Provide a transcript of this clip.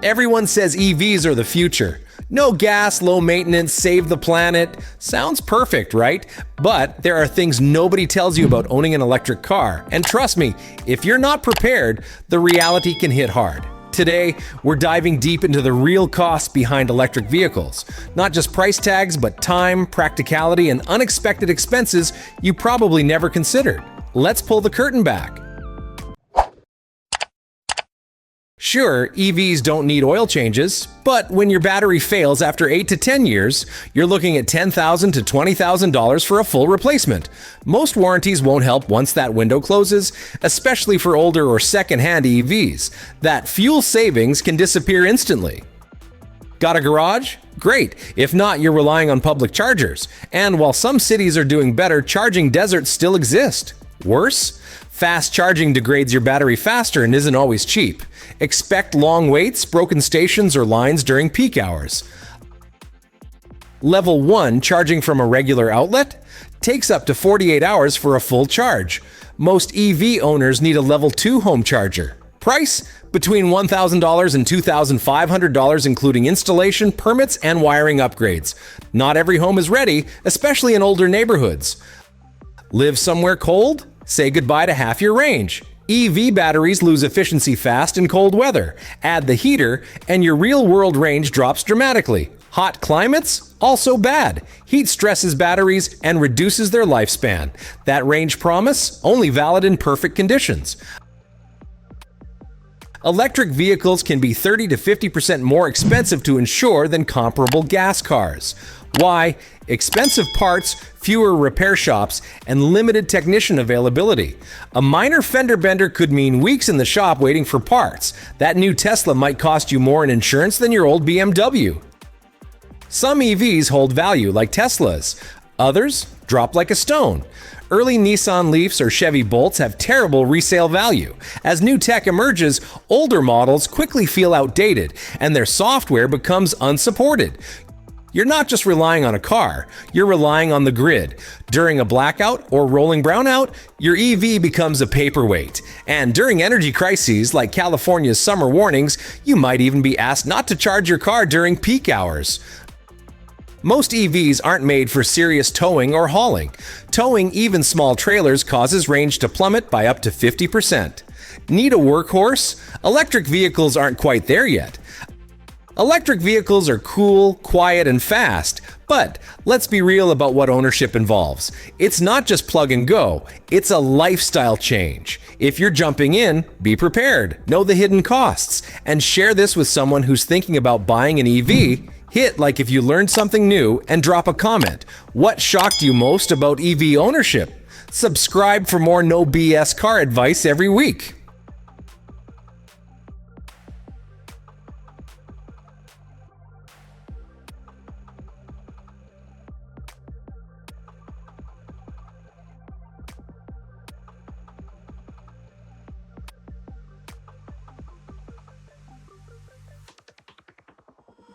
Everyone says EVs are the future. No gas, low maintenance, save the planet. Sounds perfect, right? But there are things nobody tells you about owning an electric car. And trust me, if you're not prepared, the reality can hit hard. Today, we're diving deep into the real costs behind electric vehicles. Not just price tags, but time, practicality, and unexpected expenses you probably never considered. Let's pull the curtain back. Sure, EVs don't need oil changes, but when your battery fails after 8 to 10 years, you're looking at $10,000 to $20,000 for a full replacement. Most warranties won't help once that window closes, especially for older or second-hand EVs. That fuel savings can disappear instantly. Got a garage? Great. If not, you're relying on public chargers. And while some cities are doing better, charging deserts still exist. Worse? Fast charging degrades your battery faster and isn't always cheap. Expect long waits, broken stations, or lines during peak hours. Level 1, charging from a regular outlet, takes up to 48 hours for a full charge. Most EV owners need a Level 2 home charger. Price? Between $1,000 and $2,500, including installation, permits, and wiring upgrades. Not every home is ready, especially in older neighborhoods. Live somewhere cold? Say goodbye to half your range. EV batteries lose efficiency fast in cold weather. Add the heater, and your real-world range drops dramatically. Hot climates? Also bad. Heat stresses batteries and reduces their lifespan. That range promise? Only valid in perfect conditions. Electric vehicles can be 30 to 50% more expensive to insure than comparable gas cars. Why? Expensive parts, fewer repair shops, and limited technician availability. A minor fender bender could mean weeks in the shop waiting for parts. That new Tesla might cost you more in insurance than your old BMW. Some EVs hold value like Teslas. Others drop like a stone. Early Nissan Leafs or Chevy Bolts have terrible resale value. As new tech emerges, older models quickly feel outdated, and their software becomes unsupported. You're not just relying on a car, you're relying on the grid. During a blackout or rolling brownout, your EV becomes a paperweight. And during energy crises like California's summer warnings, you might even be asked not to charge your car during peak hours. Most EVs aren't made for serious towing or hauling. Towing even small trailers causes range to plummet by up to 50%. Need a workhorse? Electric vehicles aren't quite there yet. Electric vehicles are cool, quiet, and fast, but let's be real about what ownership involves. It's not just plug and go, it's a lifestyle change. If you're jumping in, be prepared, know the hidden costs, and share this with someone who's thinking about buying an EV. Hit like if you learned something new and drop a comment. What shocked you most about EV ownership? Subscribe for more no BS car advice every week.